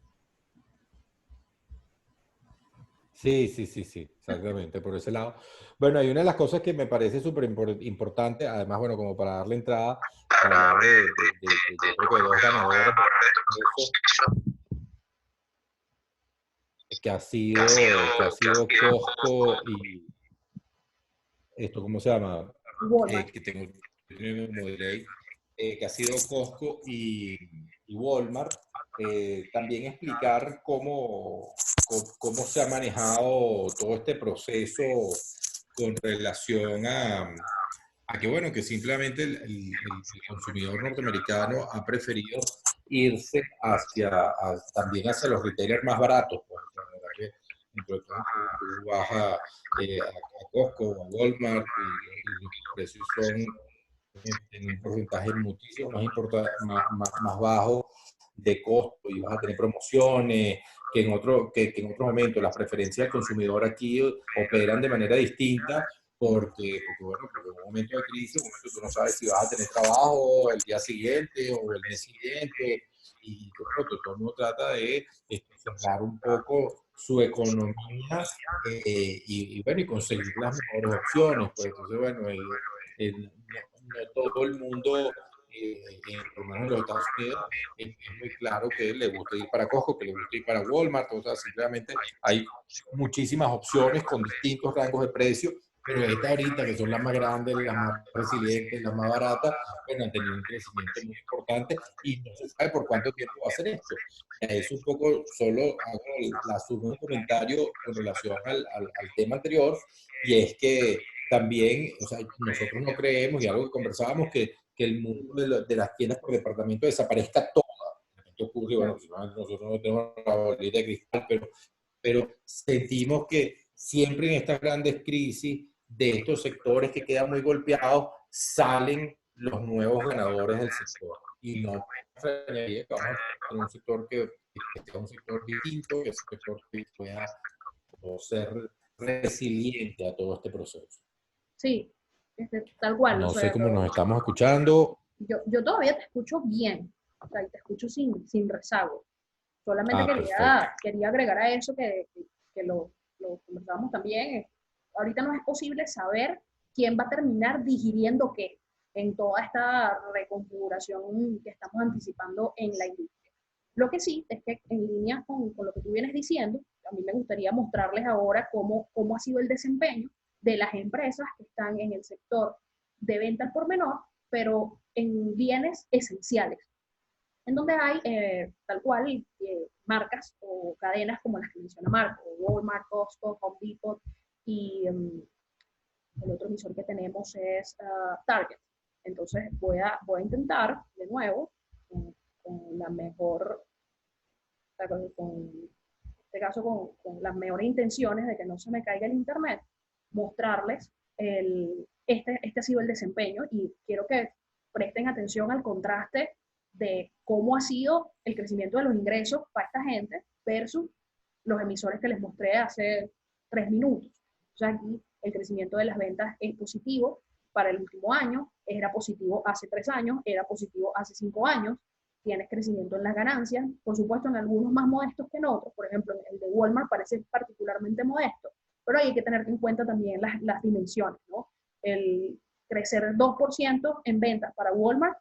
Sí, sí, sí, sí, exactamente, por ese lado. Bueno, hay una de las cosas que me parece súper importante, además, bueno, como para darle entrada, para hablar yo creo que de dos ganadores de eso, que ha sido Costco y esto, ¿cómo se llama? Walmart. Que tengo como delay, que ha sido Costco y Walmart. También explicar cómo se ha manejado todo este proceso con relación a que, bueno, que simplemente el consumidor norteamericano ha preferido irse también hacia los retailers más baratos. Pues, la verdad que entre todo, tú vas a Costco o a Walmart y los precios son en un porcentaje muchísimo más bajo de costo, y vas a tener promociones que en otro momento. Las preferencias del consumidor aquí operan de manera distinta bueno, porque en un momento de crisis, en un momento tú no sabes si vas a tener trabajo el día siguiente o el mes siguiente, y bueno, todo el mundo trata de cerrar un poco su economía, bueno, y conseguir las mejores opciones. Pues entonces, bueno, no todo el mundo, por lo menos en los Estados Unidos, es muy claro que le gusta ir para Costco, que le gusta ir para Walmart. O sea, simplemente hay muchísimas opciones con distintos rangos de precio, pero estas ahorita, que son las más grandes, las más resilientes, las más baratas, bueno, han tenido un crecimiento muy importante y no se sabe por cuánto tiempo va a ser esto. Es un poco, solo hago un comentario con relación al tema anterior, y es que también, o sea, nosotros no creemos, y algo que conversábamos, que el mundo de las tiendas por departamento desaparezca toda. Esto ocurre, bueno, pues, nosotros no tenemos la bolita de cristal, pero sentimos que siempre en estas grandes crisis de estos sectores que quedan muy golpeados, salen los nuevos ganadores del sector. Y no que vamos a tener un sector que sea un sector distinto, que sea un sector que pueda ser resiliente a todo este proceso. Sí, tal cual. O No sé sea, cómo nos estamos escuchando. yo todavía te escucho bien. O sea, te escucho sin rezago. Solamente Ah, perfecto. quería agregar a eso que lo conversábamos también. Ahorita no es posible saber quién va a terminar digiriendo qué en toda esta reconfiguración que estamos anticipando en la industria. Lo que sí es que en línea con lo que tú vienes diciendo, a mí me gustaría mostrarles ahora cómo ha sido el desempeño de las empresas que están en el sector de venta al por menor, pero en bienes esenciales, en donde hay tal cual marcas o cadenas como las que menciona Marco, Walmart, Costco, Home Depot y el otro emisor que tenemos es Target. Entonces voy a intentar de nuevo con la mejor, en este caso con las mejores intenciones de que no se me caiga el internet, mostrarles este ha sido el desempeño y quiero que presten atención al contraste de cómo ha sido el crecimiento de los ingresos para esta gente versus los emisores que les mostré hace 3 minutos. O sea, aquí el crecimiento de las ventas es positivo para el último año, era positivo hace 3 años, era positivo hace 5 años, tienes crecimiento en las ganancias, por supuesto en algunos más modestos que en otros, por ejemplo el de Walmart parece particularmente modesto, pero hay que tener en cuenta también las dimensiones, ¿no? El crecer 2% en ventas para Walmart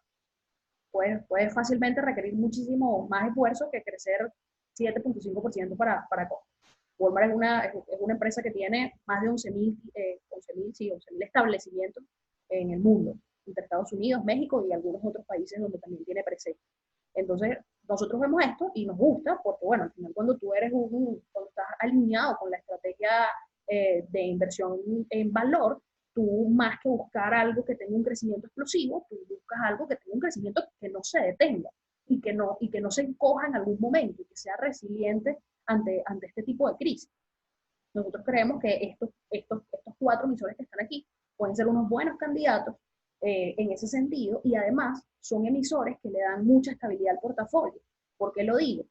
puede fácilmente requerir muchísimo más esfuerzo que crecer 7,5% para Costco. Walmart es una empresa que tiene más de 11.000 establecimientos en el mundo, entre Estados Unidos, México y algunos otros países donde también tiene presencia. Entonces, nosotros vemos esto y nos gusta porque, bueno, al final cuando cuando estás alineado con la estrategia de inversión en valor, tú más que buscar algo que tenga un crecimiento explosivo, tú buscas algo que tenga un crecimiento que no se detenga y que no se encoja en algún momento y que sea resiliente ante este tipo de crisis. Nosotros creemos que estos 4 emisores que están aquí pueden ser unos buenos candidatos en ese sentido y además son emisores que le dan mucha estabilidad al portafolio. ¿Por qué lo digo?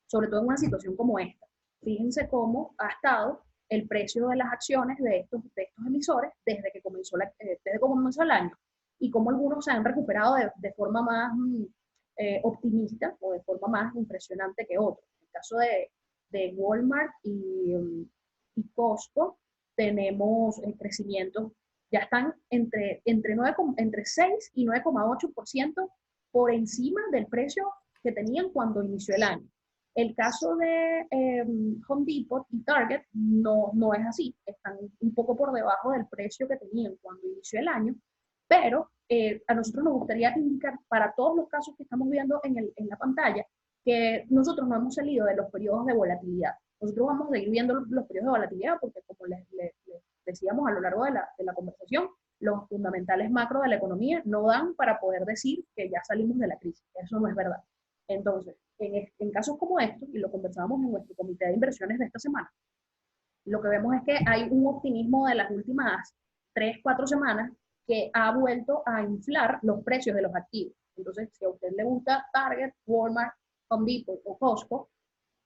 Sobre todo en una situación como esta. Fíjense cómo ha estado el precio de las acciones de estos emisores desde que comenzó el año y cómo algunos se han recuperado de forma más optimista o de forma más impresionante que otros. En el caso de Walmart y Costco tenemos crecimientos, ya están entre 6 y 9,8% por encima del precio que tenían cuando inició el año. El caso de Home Depot y Target no es así, están un poco por debajo del precio que tenían cuando inició el año, pero a nosotros nos gustaría indicar para todos los casos que estamos viendo en la pantalla que nosotros no hemos salido de los periodos de volatilidad. Nosotros vamos a ir viendo los periodos de volatilidad porque, como les decíamos a lo largo de la conversación, los fundamentales macro de la economía no dan para poder decir que ya salimos de la crisis. Eso no es verdad. Entonces, en casos como estos, y lo conversábamos en nuestro comité de inversiones de esta semana, lo que vemos es que hay un optimismo de las últimas 3, 4 semanas que ha vuelto a inflar los precios de los activos. Entonces, si a usted le gusta Target, Walmart, Home Depot o Costco,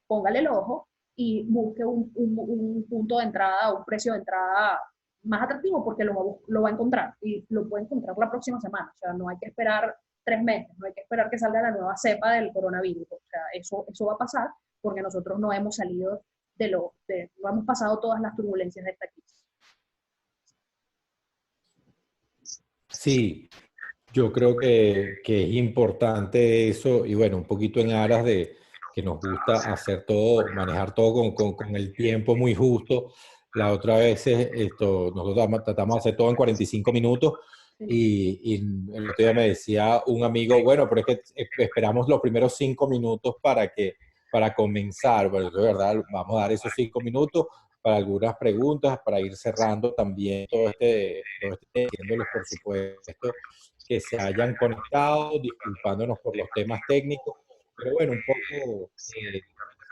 póngale el ojo y busque un punto de entrada, un precio de entrada más atractivo porque lo va a encontrar y lo puede encontrar la próxima semana. O sea, no hay que esperar 3 meses, no hay que esperar que salga la nueva cepa del coronavirus. O sea, eso va a pasar porque nosotros no hemos salido no hemos pasado todas las turbulencias de esta crisis. Sí, yo creo que es importante eso y bueno, un poquito en aras de que nos gusta hacer todo, manejar todo con el tiempo muy justo. La otra vez nosotros tratamos de hacer todo en 45 minutos Sí. y el otro día me decía un amigo, bueno, pero es que esperamos los primeros 5 minutos para comenzar. Bueno, de verdad, vamos a dar esos 5 minutos para algunas preguntas, para ir cerrando también diciéndoles, por supuesto, que se hayan conectado, disculpándonos por los temas técnicos, pero bueno, un poco, sí,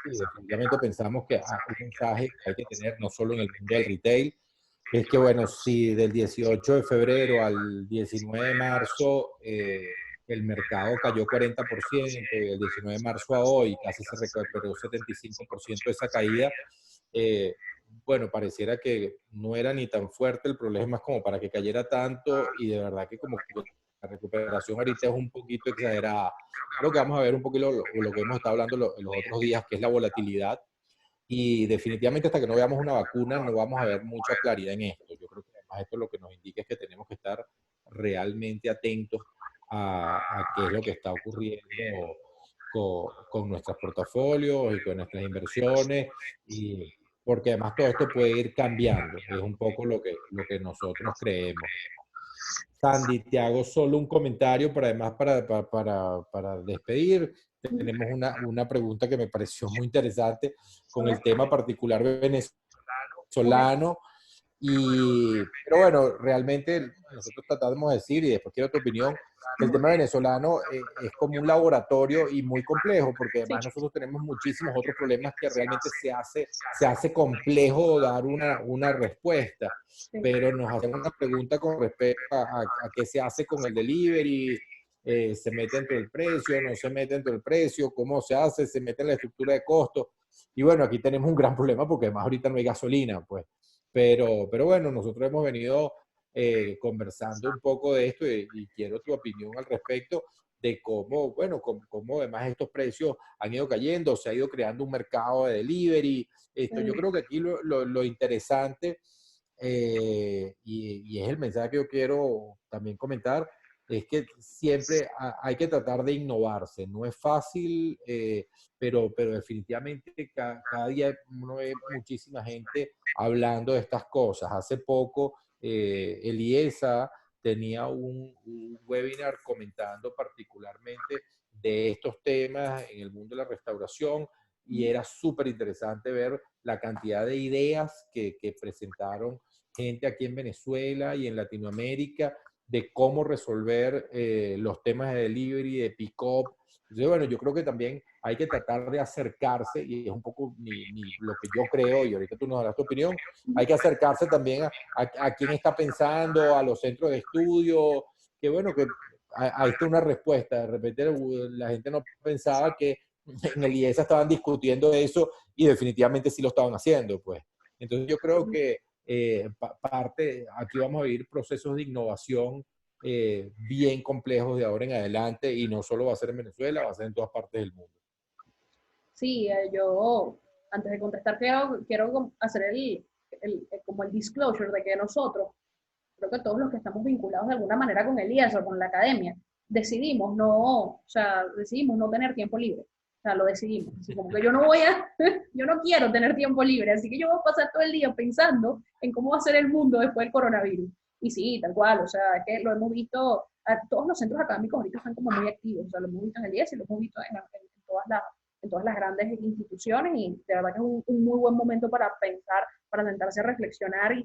definitivamente pensamos que un mensaje que hay que tener no solo en el mundo del retail, es que bueno, si del 18 de febrero al 19 de marzo el mercado cayó 40% y del 19 de marzo a hoy casi se recuperó 75% de esa caída, eh, bueno, pareciera que no era ni tan fuerte el problema como para que cayera tanto y de verdad que como la recuperación ahorita es un poquito exagerada. Creo que vamos a ver un poquito lo que hemos estado hablando los otros días, que es la volatilidad. Y definitivamente hasta que no veamos una vacuna no vamos a ver mucha claridad en esto. Yo creo que además esto lo que nos indica es que tenemos que estar realmente atentos a qué es lo que está ocurriendo con nuestros portafolios y con nuestras inversiones, y porque además todo esto puede ir cambiando. Es un poco lo que nosotros creemos. Sandy, te hago solo un comentario para además para despedir. Tenemos una pregunta que me pareció muy interesante con el tema particular venezolano. Pero bueno, realmente nosotros tratamos de decir, y después quiero tu opinión, que el tema venezolano es como un laboratorio y muy complejo, porque Sí, además nosotros tenemos muchísimos otros problemas que realmente se hace complejo dar una respuesta. sí. Pero nos hacen una pregunta con respecto a qué se hace con el delivery. ¿Se mete dentro del precio? ¿No se mete dentro del precio? ¿Cómo se hace? ¿Se mete en la estructura de costos? Y bueno, aquí tenemos un gran problema porque además ahorita no hay gasolina, pues. Pero bueno, nosotros hemos venido conversando un poco de esto, y quiero tu opinión al respecto de cómo, bueno, cómo además estos precios han ido cayendo, se ha ido creando un mercado de delivery. Yo creo que aquí lo interesante, y es el mensaje que yo quiero también comentar, es que siempre hay que tratar de innovarse. No es fácil, pero definitivamente cada día uno ve muchísima gente hablando de estas cosas. Hace poco, Eliesa tenía un webinar comentando particularmente de estos temas en el mundo de la restauración, y era súper interesante ver la cantidad de ideas que presentaron gente aquí en Venezuela y en Latinoamérica de cómo resolver los temas de delivery, de pick-up. Entonces, bueno, yo creo que también hay que tratar de acercarse, y es un poco lo que yo creo, y ahorita tú nos darás tu opinión, hay que acercarse también a quien está pensando, a los centros de estudio, que bueno, que ahí está una respuesta. De repente la gente no pensaba que en el IESA estaban discutiendo eso, y definitivamente sí lo estaban haciendo, pues. Entonces yo creo que aquí vamos a vivir procesos de innovación bien complejos de ahora en adelante, y no solo va a ser en Venezuela, va a ser en todas partes del mundo. Sí, yo, antes de contestar, quiero hacer como el disclosure de que nosotros, creo que todos los que estamos vinculados de alguna manera con el IES o con la academia, decidimos no tener tiempo libre. O sea, lo decidimos. Así como que yo no quiero tener tiempo libre, así que yo voy a pasar todo el día pensando en cómo va a ser el mundo después del coronavirus. Y sí, tal cual, o sea, es que lo hemos visto, todos los centros académicos ahorita están como muy activos, o sea, lo hemos visto en el IES y lo hemos visto en todas las grandes instituciones, y de verdad que es un muy buen momento para pensar, para sentarse a reflexionar y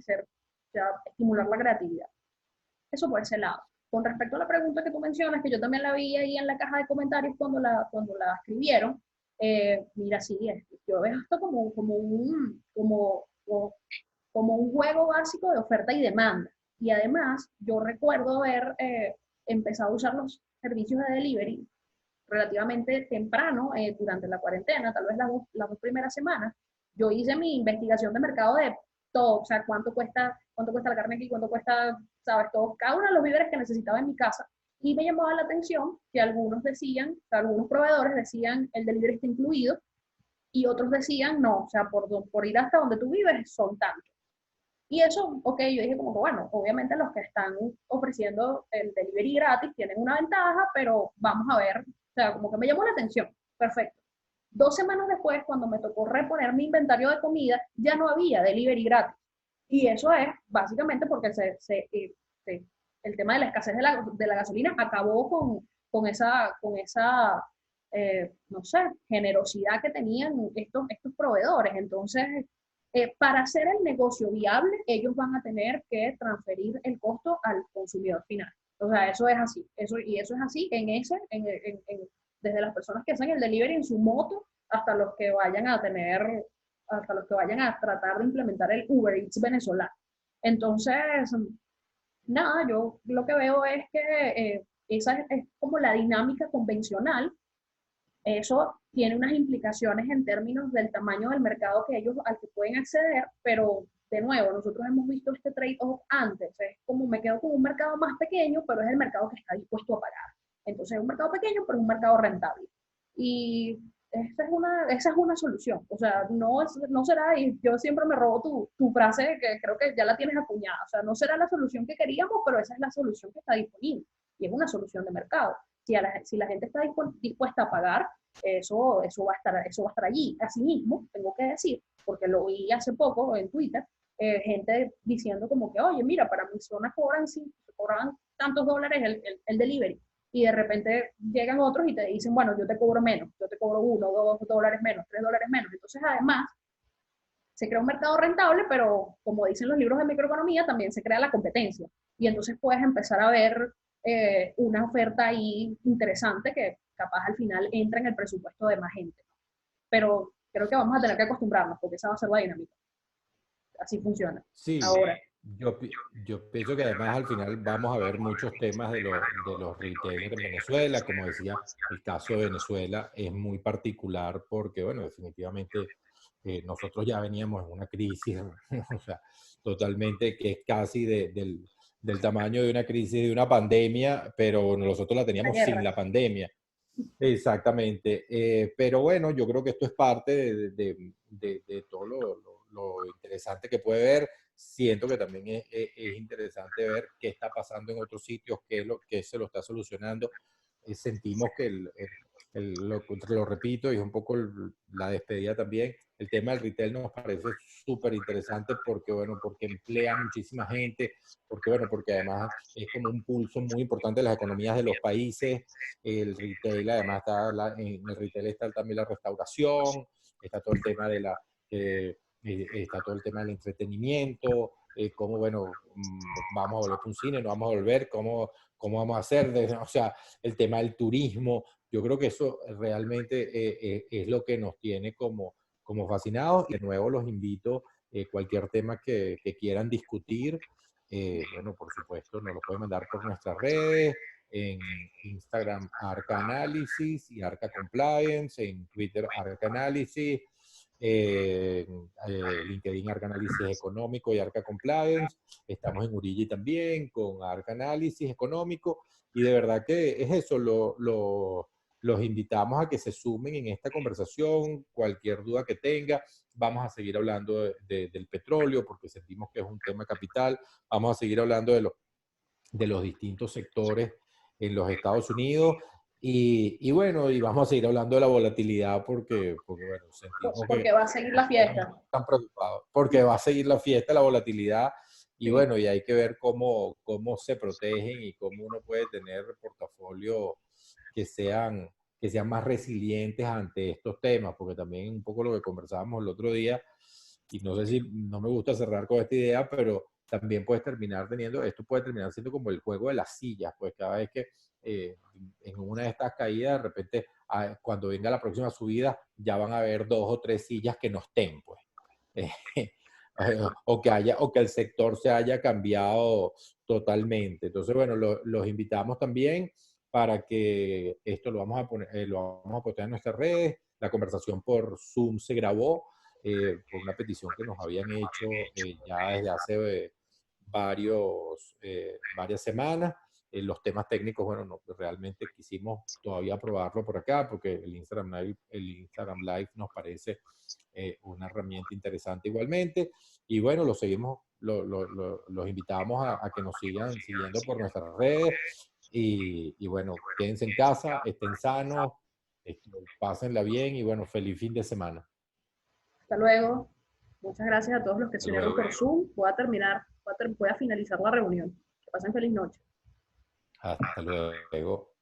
estimular la creatividad. Eso por ese lado. Con respecto a la pregunta que tú mencionas, que yo también la vi ahí en la caja de comentarios cuando la escribieron, mira, sí, yo veo esto como un juego básico de oferta y demanda. Y además, yo recuerdo haber empezado a usar los servicios de delivery relativamente temprano durante la cuarentena, tal vez las dos primeras semanas. Yo hice mi investigación de mercado de todo, o sea, cuánto cuesta la carne aquí, cuánto cuesta, sabes, todo, cada uno de los víveres que necesitaba en mi casa. Y me llamaba la atención que algunos decían, o sea, algunos proveedores decían el delivery está incluido, y otros decían no, o sea, por ir hasta donde tú vives son tantos. Y eso, ok, yo dije como que bueno, obviamente los que están ofreciendo el delivery gratis tienen una ventaja, pero vamos a ver, o sea, como que me llamó la atención. Perfecto. 2 semanas después, cuando me tocó reponer mi inventario de comida, ya no había delivery gratis. Y eso es básicamente porque el tema de la escasez de la gasolina acabó con esa no sé, generosidad que tenían estos proveedores. Entonces, para hacer el negocio viable, ellos van a tener que transferir el costo al consumidor final. O sea, eso es así. Eso es así desde las personas que hacen el delivery en su moto hasta los que vayan a tratar de implementar el Uber Eats venezolano. Entonces, nada, yo lo que veo es que esa es como la dinámica convencional. Eso tiene unas implicaciones en términos del tamaño del mercado al que pueden acceder, pero de nuevo, nosotros hemos visto este trade-off antes, es como me quedo con un mercado más pequeño, pero es el mercado que está dispuesto a pagar. Entonces es un mercado pequeño, pero es un mercado rentable. Y esa es una solución. O sea, no será, y yo siempre me robo tu frase, que creo que ya la tienes acuñada, o sea, no será la solución que queríamos, pero esa es la solución que está disponible. Y es una solución de mercado. Si la gente está dispuesta a pagar, eso va a estar allí. Asimismo, tengo que decir, porque lo vi hace poco en Twitter, gente diciendo como que, oye, mira, para mi zona cobran tantos dólares el delivery. Y de repente llegan otros y te dicen, bueno, yo te cobro menos, yo te cobro $1, $2 menos, $3 menos. Entonces, además, se crea un mercado rentable, pero como dicen los libros de microeconomía, también se crea la competencia. Y entonces puedes empezar a ver una oferta ahí interesante que capaz al final entra en el presupuesto de más gente. Pero creo que vamos a tener que acostumbrarnos, porque esa va a ser la dinámica. Así funciona. Sí, Ahora, yo pienso que además al final vamos a ver muchos temas de los retailers en Venezuela. Como decía, el caso de Venezuela es muy particular porque, bueno, definitivamente nosotros ya veníamos en una crisis, o sea, totalmente que es casi del tamaño de una crisis, de una pandemia, pero nosotros la la teníamos sin guerra. la pandemia. Exactamente. Pero bueno, yo creo que esto es parte de todo lo interesante que puede ver. Siento que también es interesante ver qué está pasando en otros sitios, qué es lo que se lo está solucionando. Sentimos que lo repito, y es un poco la despedida también, el tema del retail nos parece súper interesante porque, bueno, porque emplea muchísima gente, porque, bueno, porque además es como un pulso muy importante de las economías de los países. El retail, además, en el retail está también la restauración, está todo el tema está todo el tema del entretenimiento, cómo, bueno, vamos a volver a un cine, no vamos a volver, cómo vamos a hacer, o sea, el tema del turismo. Yo creo que eso realmente es lo que nos tiene como fascinados. Y de nuevo los invito, cualquier tema que quieran discutir, bueno, por supuesto, nos lo pueden mandar por nuestras redes, en Instagram Arca Análisis y Arca Compliance, en Twitter Arca Análisis, LinkedIn Arca Análisis Económico y Arca Compliance. Estamos en Urigi también con Arca Análisis Económico. Y de verdad que es eso, los invitamos a que se sumen en esta conversación, cualquier duda que tenga. Vamos a seguir hablando del petróleo porque sentimos que es un tema capital. Vamos a seguir hablando de los distintos sectores en los Estados Unidos. Y bueno, y vamos a seguir hablando de la volatilidad porque bueno, sentimos que porque va a seguir la bueno, no fiesta. estamos tan preocupados, porque va a seguir la fiesta, la volatilidad, y Sí. bueno, y hay que ver cómo se protegen y cómo uno puede tener portafolios que sean, que sean más resilientes ante estos temas, porque también un poco lo que conversábamos el otro día, y no sé si no me gusta cerrar con esta idea, pero también puedes terminar teniendo, esto puede terminar siendo como el juego de las sillas, pues cada vez que en una de estas caídas, de repente, cuando venga la próxima subida, ya van a haber 2 o 3 sillas que no estén, pues. O que el sector se haya cambiado totalmente. Entonces, bueno, los invitamos también para que esto lo vamos a poner en nuestras redes. La conversación por Zoom se grabó por una petición que nos habían hecho ya desde hace varias semanas. Los temas técnicos, bueno, no, realmente quisimos todavía probarlo por acá porque el Instagram Live nos parece una herramienta interesante igualmente. Y bueno, los invitamos a que nos sigan siguiendo por nuestras redes. Y bueno, quédense en casa, estén sanos, pásenla bien y bueno, feliz fin de semana. Hasta luego. Muchas gracias a todos los que Hasta se unieron luego. por Zoom. Voy a finalizar la reunión. Que pasen feliz noche. Hasta luego.